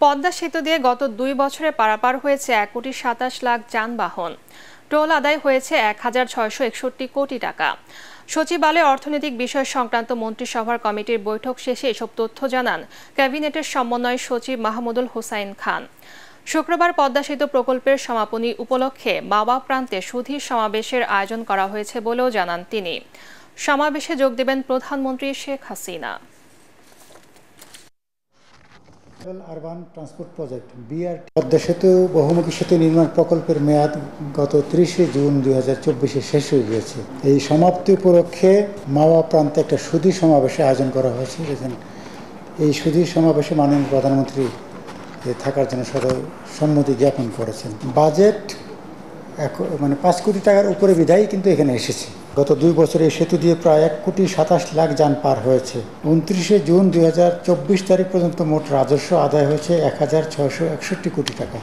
পদ্মা সেতু দিয়ে গত ২ বছরে পারাপার হয়েছে ১,২৭,০০,০০০ যানবাহন। টোল আদায় হয়েছে ১,৬৬১ কোটি টাকা। সচিবালয়ে অর্থনৈতিক বিষয় সংক্রান্ত মন্ত্রিসভার কমিটির বৈঠক শেষে এসব তথ্য জানান ক্যাবিনেটের সমন্বয় সচিব মাহমুদুল হোসাইন খান। শুক্রবার পদ্মা সেতু প্রকল্পের সমাপনী উপলক্ষে মাওয়া প্রান্তে সুধী সমাবেশের আয়োজন করা হয়েছে বলেও জানান তিনি। সমাবেশে যোগ দেবেন প্রধানমন্ত্রী Sheikh Hasina. Urban transport project BRT Padma সেতু বহুমুখী সেতু নির্মাণ প্রকল্পের মেয়াদ গত ৩০ জুন ২০২৪ শেষ হয়ে গিয়েছে। এই সমাপ্তি উপলক্ষে মাওয়া প্রান্তে একটা সুধী সমাবেশের আয়োজন করা হয়েছে। এই সুধী সমাবেশে মাননীয় প্রধানমন্ত্রী থাকার জন্য সম্মতি জ্ঞাপন করেছেন। বাজেট ৫ কোটি টাকার উপরে বিধায় কিন্তু এখানে এসেছে। গত ২ বছরে এই সেতু দিয়ে প্রায় ১,২৭,০০,০০০ যান পার হয়েছে। ২৯ জুন ২০২৪ তারিখ পর্যন্ত মোট রাজস্ব আদায় হয়েছে ১,৬৬১ কোটি টাকা।